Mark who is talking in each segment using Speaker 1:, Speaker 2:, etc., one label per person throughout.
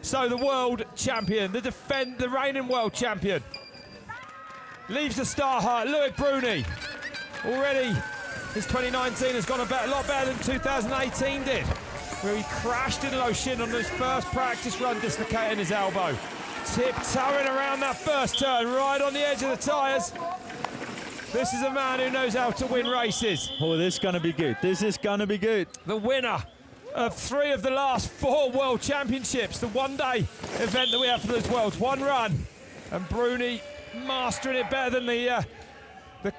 Speaker 1: So the world champion, the reigning world champion, leaves the start hard. Loic Bruni, already his 2019 has gone a lot better than 2018 did, where he crashed in low shin on his first practice run, dislocating his elbow. Tiptoeing around that first turn, right on the edge of the tyres. This is a man who knows how to win races.
Speaker 2: Oh, this is gonna be good. This is gonna be good.
Speaker 1: The winner of 3 of the last 4 World Championships, the one-day event that we have for those Worlds. One run, and Bruni mastering it better than the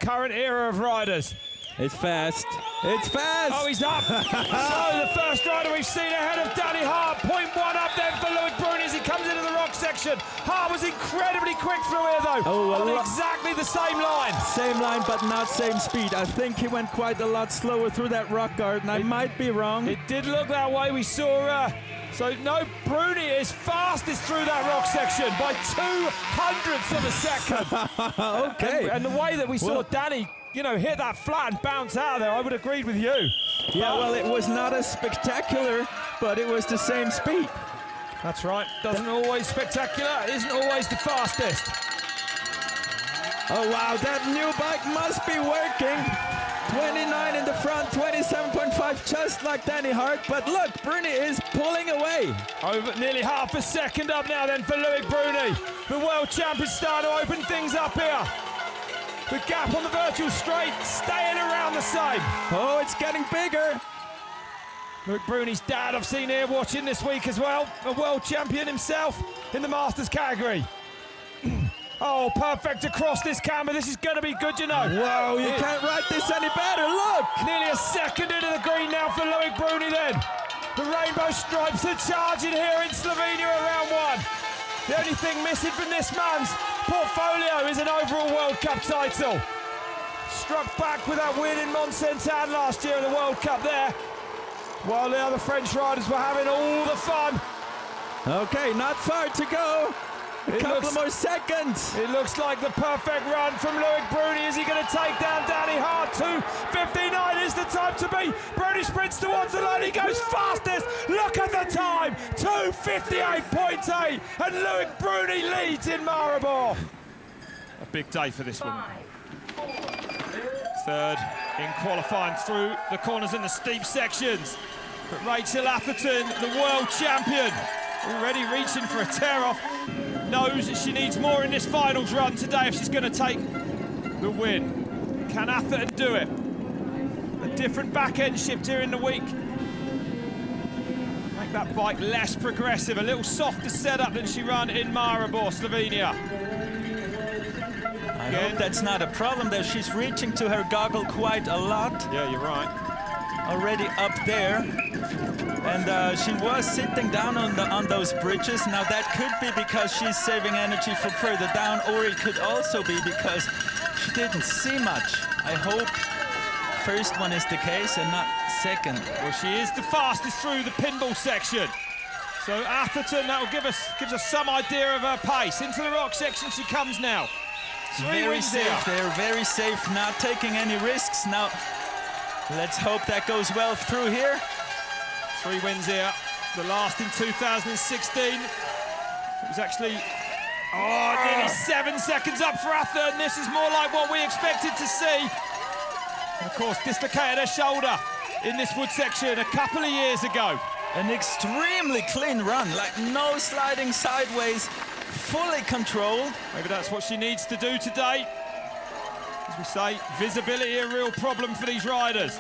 Speaker 1: current era of riders.
Speaker 2: It's fast. It's fast.
Speaker 1: Oh, he's up. So the first rider we've seen ahead of Danny Hart. 0.1 up then for Loic Bruni as he comes into the rock section. Hart was incredibly quick through here though.
Speaker 2: Oh,
Speaker 1: on exactly the same line.
Speaker 2: Same line, but not same speed. I think he went quite a lot slower through that rock garden. I might be wrong.
Speaker 1: It did look that way. We saw. So no, Bruni is fastest through that rock section by 0.02 of a second.
Speaker 2: Okay.
Speaker 1: And the way that we saw Danny, you know, hit that flat and bounce out of there, I would agree with you.
Speaker 2: Yeah, well, it was not as spectacular, but it was the same speed.
Speaker 1: That's right. Doesn't always spectacular. Isn't always the fastest.
Speaker 2: Oh, wow, that new bike must be working. 29 in the front, 27.5, just like Danny Hart. But look, Bruni is pulling away.
Speaker 1: Over nearly half a second up now then for Loic Bruni. The world champ is starting to open things up here. The gap on the virtual straight staying around the same.
Speaker 2: Oh, it's getting bigger.
Speaker 1: Loic Bruni's dad I've seen here watching this week as well. A world champion himself in the Masters category. Oh, perfect across this camber. This is going to be good, you know.
Speaker 2: Wow, you can't ride this any better. Look!
Speaker 1: Nearly a second into the green now for Loic Bruni then. The rainbow stripes are charging here in Slovenia around 1. The only thing missing from this man's portfolio is an overall World Cup title. Struck back with that win in Mont-Saint-Anne last year in the World Cup there, while the other French riders were having all the fun.
Speaker 2: Okay, not far to go. A couple more seconds.
Speaker 1: It looks like the perfect run from Loic Bruni. Is he going to take down Danny Hart? 2:59 is the time to beat. Bruni sprints towards the line. He goes fastest. Look at the time. 2:58.8. And Loic Bruni leads in Maribor. A big day for this one. Third in qualifying through the corners and the steep sections. But Rachel Atherton, the world champion, already reaching for a tear-off, knows that she needs more in this finals run today if she's going to take the win. Can Atherton do it? A different back-end shift here in the week. Make that bike less progressive, a little softer setup than she ran in Maribor, Slovenia.
Speaker 2: I hope that's not a problem, though. She's reaching to her goggle quite a lot.
Speaker 1: Yeah, you're right.
Speaker 2: Already up there. And she was sitting down on those bridges. Now that could be because she's saving energy for further down, or it could also be because she didn't see much. I hope first one is the case and not second.
Speaker 1: Well, she is the fastest through the pinball section. So Atherton, that will gives us some idea of her pace. Into the rock section she comes now.
Speaker 2: Very safe there, very safe, not taking any risks. Now, let's hope that goes well through here.
Speaker 1: 3 wins here, the last in 2016. It was actually, nearly 7 seconds up for Atherton. This is more like what we expected to see. And of course, dislocated her shoulder in this wood section a couple of years ago.
Speaker 2: An extremely clean run, like no sliding sideways, fully controlled.
Speaker 1: Maybe that's what she needs to do today. As we say, visibility a real problem for these riders.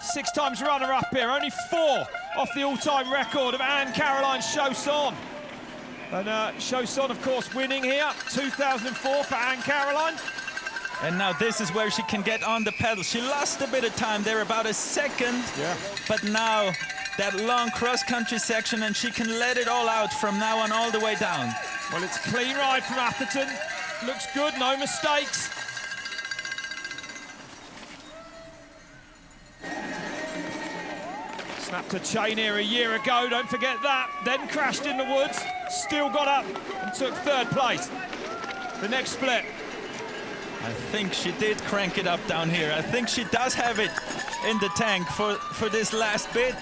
Speaker 1: 6 times runner-up here, only 4 off the all-time record of Anne-Caroline Chausson. And Chausson, of course, winning here, 2004 for Anne-Caroline.
Speaker 2: And now this is where she can get on the pedal. She lost a bit of time there, about a second.
Speaker 1: Yeah.
Speaker 2: But now, that long cross-country section, and she can let it all out from now on all the way down.
Speaker 1: Well, it's a clean ride from Atherton. Looks good, no mistakes. Snapped a chain here a year ago, don't forget that. Then crashed in the woods, still got up and took 3rd place. The next split.
Speaker 2: I think she did crank it up down here. I think she does have it in the tank for this last bit.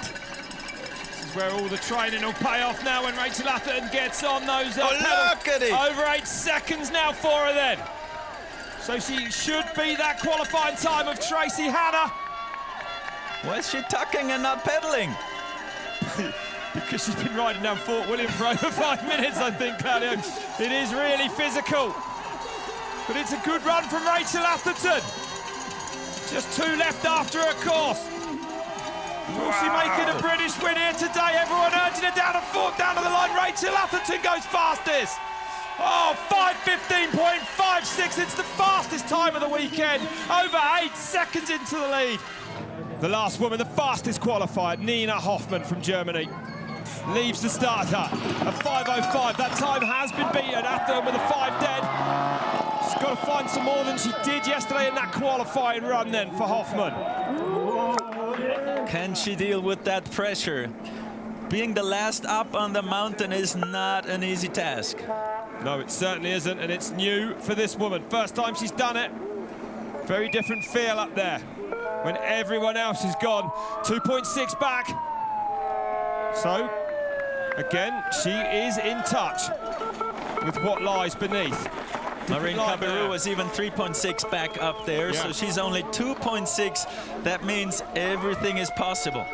Speaker 1: This is where all the training will pay off now when Rachel Atherton gets on those pedals.
Speaker 2: Look at it!
Speaker 1: Over 8 seconds now for her then. So she should be that qualifying time of Tracy Hannah.
Speaker 2: Was she tucking and not pedaling?
Speaker 1: Because she's been riding down Fort William for over 5 minutes, I think, Claudio. It is really physical. But it's a good run from Rachel Atherton. Just 2 left after her course. Will she make it a British win here today? Everyone urging her down to the line. Rachel Atherton goes fastest. Oh, 5:15.56. It's the fastest time of the weekend. Over 8 seconds into the lead. The last woman, the fastest qualifier, Nina Hoffmann from Germany, leaves the starter at 5:05. That time has been beaten. Atherton with a 5 dead. She's got to find some more than she did yesterday in that qualifying run then for Hoffmann.
Speaker 2: Can she deal with that pressure? Being the last up on the mountain is not an easy task.
Speaker 1: No, it certainly isn't, and it's new for this woman. First time she's done it. Very different feel up there when everyone else is gone. 2.6 back. So, again, she is in touch with what lies beneath.
Speaker 2: Maribor was even 3.6 back up there, so she's only 2.6. That means everything is possible.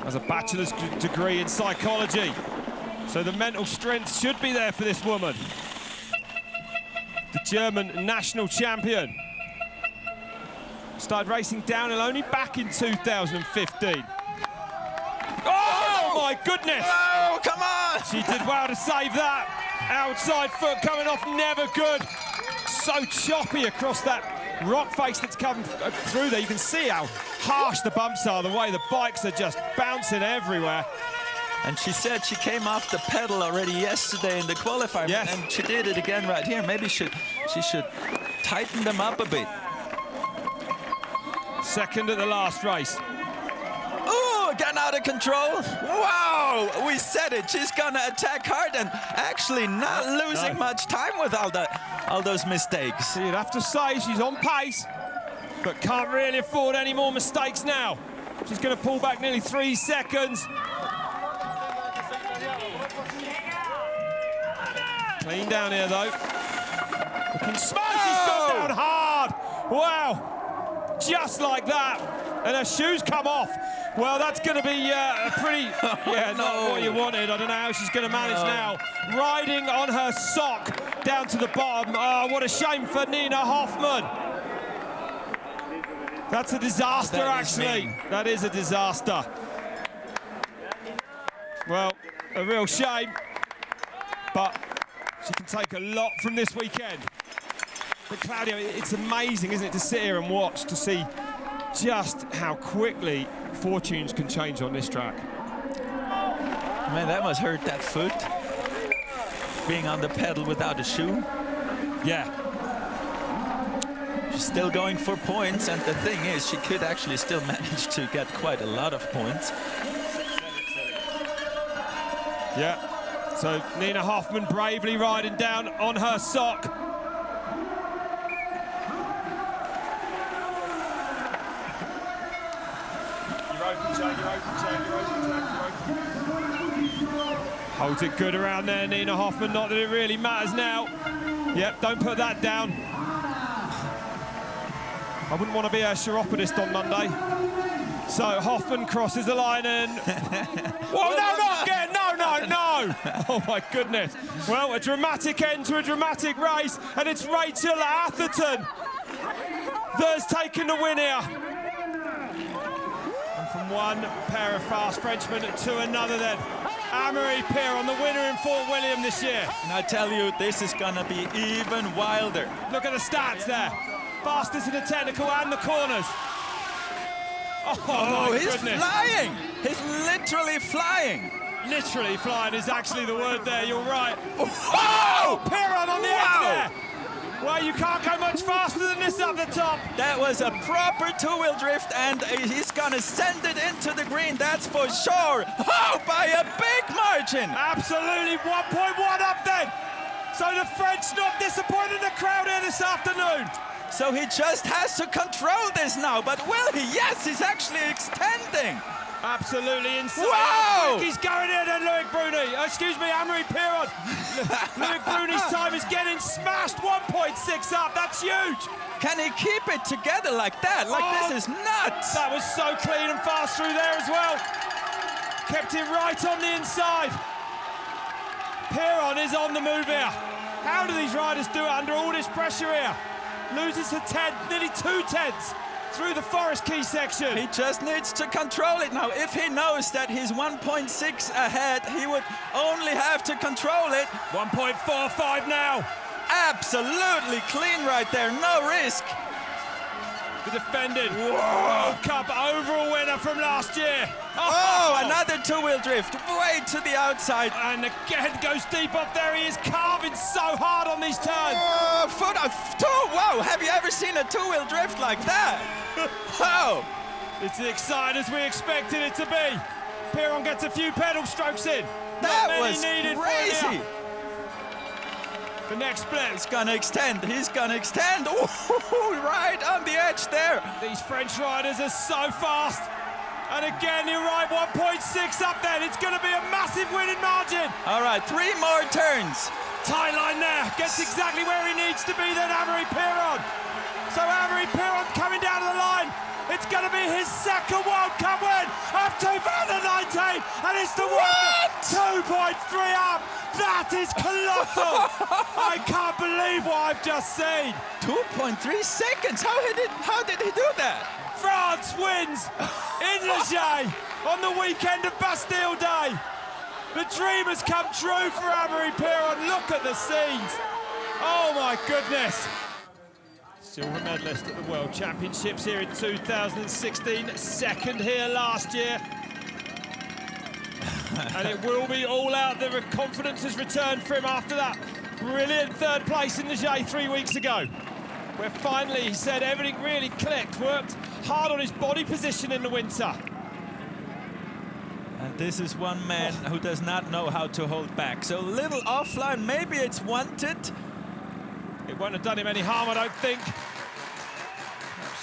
Speaker 1: Has a bachelor's degree in psychology, so the mental strength should be there for this woman. The German national champion. Started racing downhill only back in 2015. Oh my goodness!
Speaker 2: Oh, come on!
Speaker 1: She did well to save that. Outside foot coming off, never good. So choppy across that rock face that's come through there. You can see how harsh the bumps are, the way the bikes are just bouncing everywhere.
Speaker 2: And she said she came off the pedal already yesterday in the qualifier, and she did it again right here. Maybe she should tighten them up a bit.
Speaker 1: Second at the last race.
Speaker 2: Oh, getting out of control. Wow, we said it. She's gonna attack Hart and actually not losing much time with all those mistakes.
Speaker 1: So you'd have to say she's on pace, but can't really afford any more mistakes now. She's gonna pull back nearly 3 seconds. Clean down here though. Looking smart, she's gone down hard. Wow, just like that. And her shoes come off. Well, that's going to be a pretty, not what you wanted. I don't know how she's going to manage now. Riding on her sock down to the bottom. Oh, what a shame for Nina Hoffmann. That's a disaster, actually. That is a disaster. Well, a real shame. But she can take a lot from this weekend. But Claudio, it's amazing, isn't it, to sit here and watch, to see just how quickly fortunes can change on this track.
Speaker 2: Man, that must hurt that foot. Being on the pedal without a shoe.
Speaker 1: Yeah.
Speaker 2: She's still going for points, and the thing is, she could actually still manage to get quite a lot of points.
Speaker 1: Yeah. So Nina Hoffmann bravely riding down on her sock. Holds it good around there, Nina Hoffmann. Not that it really matters now. Yep, don't put that down. I wouldn't want to be a chiropodist on Monday. So Hoffmann crosses the line and... Whoa, no, not again! No! Oh, my goodness. Well, a dramatic end to a dramatic race, and it's Rachel Atherton that has taken the win here. And from one pair of fast Frenchmen to another then. Amaury Pierron, the winner in Fort William this year.
Speaker 2: And I tell you, this is going to be even wilder.
Speaker 1: Look at the stats there. Fastest in the technical and the corners. Oh, my
Speaker 2: he's
Speaker 1: goodness.
Speaker 2: Flying! He's literally flying.
Speaker 1: Literally flying is actually the word there, you're right.
Speaker 2: Oh!
Speaker 1: Pierron on the edge there. Well, you can't go much faster than this up the top.
Speaker 2: That was a proper two-wheel drift, and he's gonna send it into the green, that's for sure. Oh, by a big margin.
Speaker 1: Absolutely, 1.1 up then. So the French not disappointing the crowd here this afternoon.
Speaker 2: So he just has to control this now. But will he? Yes, he's actually extending.
Speaker 1: Absolutely insane.
Speaker 2: Wow!
Speaker 1: He's going in and Loic Bruni. Excuse me, Amaury Pierron. Loic Bruni's time is getting smashed. 1.6 up. That's huge.
Speaker 2: Can he keep it together like that? Like, this is nuts.
Speaker 1: That was so clean and fast through there as well. Kept it right on the inside. Pierron is on the move here. How do these riders do it under all this pressure here? Loses a tenth, nearly 2 tenths through the Forest Key section.
Speaker 2: He just needs to control it now. If he knows that he's 1.6 ahead, he would only have to control it.
Speaker 1: 1.45 now.
Speaker 2: Absolutely clean right there, no risk.
Speaker 1: The defending World Cup overall winner from last year.
Speaker 2: Oh, another two-wheel drift, way to the outside.
Speaker 1: And again goes deep up there. He is carving so hard on these turns.
Speaker 2: Foot of two, whoa, have you ever seen a two-wheel drift like that? Wow.
Speaker 1: It's as exciting as we expected it to be. Pierron gets a few pedal strokes in.
Speaker 2: That was crazy.
Speaker 1: The next split.
Speaker 2: He's gonna extend, he's gonna extend. Ooh, right on the edge there.
Speaker 1: These French riders are so fast. And again, you're right, 1.6 up then. It's gonna be a massive winning margin.
Speaker 2: All right, 3 more turns.
Speaker 1: Tie line there, gets exactly where he needs to be then, Amaury Pierron. So Amaury Pierron coming down to the line. It's going to be his second World Cup win of 2019, and it's the one 2.3 up. That is colossal. I can't believe what I've just seen.
Speaker 2: 2.3 seconds. How did he do that?
Speaker 1: France wins in Leger on the weekend of Bastille Day. The dream has come true for Amaury Pierron. Look at the scenes. Oh my goodness. Silver medalist at the World Championships here in 2016, second here last year. And it will be all out. The confidence has returned for him after that brilliant third place in Leger 3 weeks ago, where finally he said everything really clicked, worked hard on his body position in the winter.
Speaker 2: And this is one man who does not know how to hold back. So a little offline, maybe it's wanted.
Speaker 1: It won't have done him any harm, I don't think.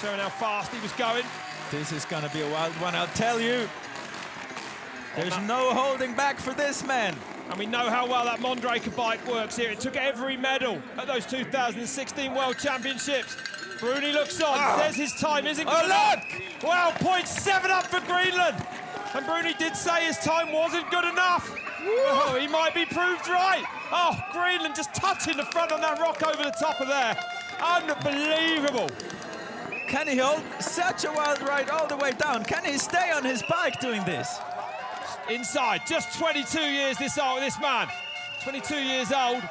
Speaker 1: Showing how fast he was going.
Speaker 2: This is going to be a wild one, I'll tell you. There's no holding back for this man.
Speaker 1: And we know how well that Mondraker bike works here. It took every medal at those 2016 World Championships. Bruni looks on, says his time isn't good enough. Well, 0.7 up for Greenland. And Bruni did say his time wasn't good enough. Oh, he might be proved right. Oh, Greenland just touching the front on that rock over the top of there. Unbelievable.
Speaker 2: Can he hold such a wild ride all the way down? Can he stay on his bike doing this?
Speaker 1: Inside, just 22 years this old, this man. 22 years old.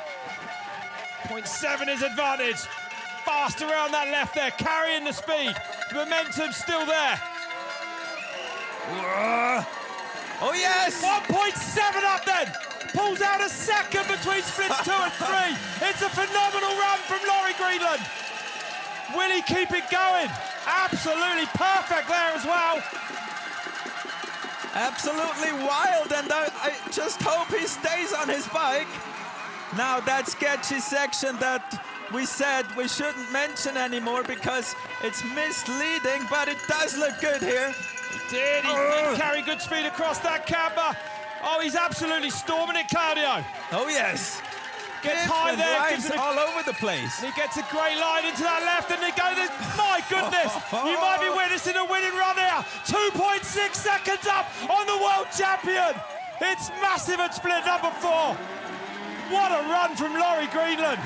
Speaker 1: 0.7 is advantage. Fast around that left there, carrying the speed. The momentum's still there.
Speaker 2: Oh yes!
Speaker 1: 1.7 up then. Pulls out a second between splits 2 and 3. It's a phenomenal run from Laurie Greenland. Will he keep it going? Absolutely perfect there as well.
Speaker 2: Absolutely wild, and I just hope he stays on his bike. Now that sketchy section that we said we shouldn't mention anymore because it's misleading, but it does look good here.
Speaker 1: He did carry good speed across that camber. Oh, he's absolutely storming it, Claudio.
Speaker 2: Oh yes.
Speaker 1: Gets high there,
Speaker 2: gives all over the place.
Speaker 1: And he gets a great line into that left, and they go this. My goodness, you might be witnessing a winning run here. 2.6 seconds up on the world champion. It's massive at split number 4. What a run from Laurie Greenland.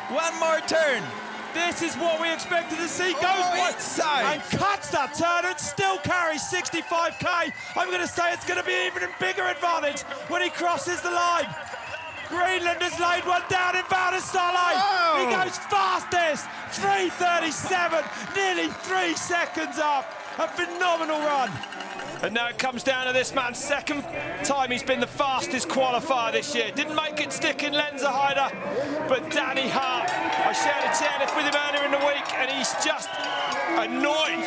Speaker 2: One more turn.
Speaker 1: This is what we expected to see. Goes
Speaker 2: inside
Speaker 1: and cuts that turn and still carries 65k. I'm going to say it's going to be even a bigger advantage when he crosses the line. Greenland has laid one down in Wildest. He goes fastest, 3:37, nearly 3 seconds up. A phenomenal run. And now it comes down to this man's second time he's been the fastest qualifier this year. Didn't make it stick in Lenzerheide, but Danny Hart. I shared a chairlift with him earlier in the week, and he's just annoyed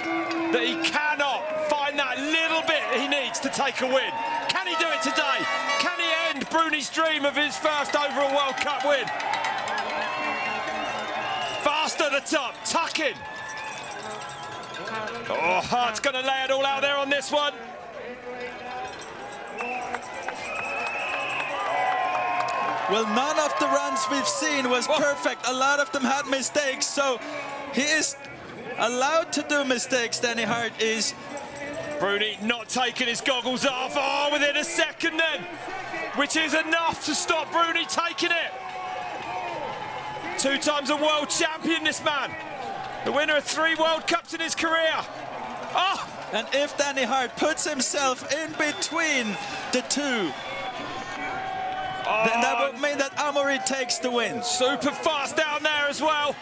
Speaker 1: that he cannot find that little bit he needs to take a win. Can he do it today? Can he end Bruni's dream of his first overall World Cup win? fast at the top, tucking. Oh, Hart's going to lay it all out there on this one.
Speaker 2: Well, none of the runs we've seen was perfect. A lot of them had mistakes, so he is allowed to do mistakes, Danny Hart is.
Speaker 1: Bruni not taking his goggles off. Oh, within a second then, which is enough to stop Bruni taking it. 2 times a world champion, this man. The winner of 3 World Cups in his career. Oh!
Speaker 2: And if Danny Hart puts himself in between the two, then that would mean that Amaury takes the win.
Speaker 1: Super fast down there as well.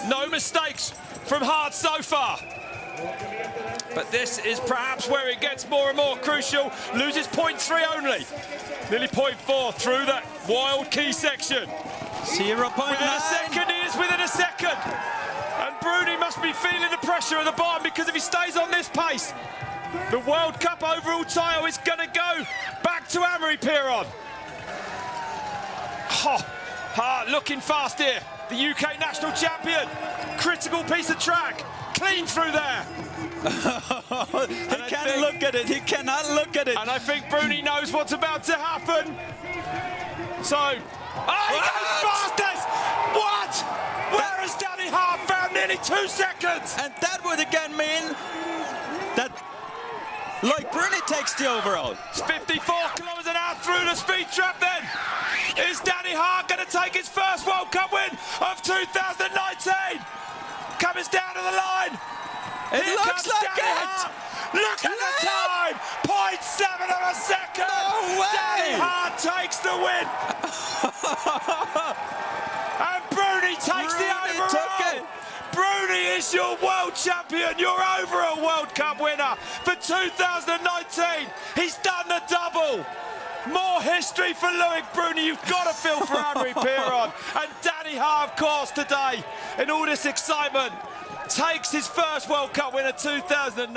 Speaker 1: No mistakes from Hart so far. But this is perhaps where it gets more and more crucial. Loses 0.3 only. Nearly 0.4 through that wild key section.
Speaker 2: 0.9.
Speaker 1: Within a second, he is within a second. And Bruni must be feeling the pressure at the bottom, because if he stays on this pace, the World Cup overall title is going to go back to Amaury Pierron. Oh, Hart looking fast here. The UK national champion. Critical piece of track. Clean through there.
Speaker 2: He can't look at it. He cannot look at it.
Speaker 1: And I think Bruni knows what's about to happen. So, he goes fastest! What? Where has Danny Hart found nearly 2 seconds?
Speaker 2: And that would again mean that Loic Bruni takes the overall.
Speaker 1: It's 54 kilometers an hour through the speed trap then. Is Danny Hart going to take his first World Cup win of 2019? Coming down to the line.
Speaker 2: It
Speaker 1: Here
Speaker 2: looks
Speaker 1: comes
Speaker 2: like
Speaker 1: Danny
Speaker 2: it.
Speaker 1: Hart. Look at the time. 0.7 of a second.
Speaker 2: No way.
Speaker 1: Danny Hart takes the win. And Bruni takes the overall. Bruni is your world champion, your overall World Cup winner for 2019. He's done the double. More history for Loic Bruni. You've got to feel for Amaury Pierron. And Danny Hart, of course, today, in all this excitement, takes his first World Cup winner 2019.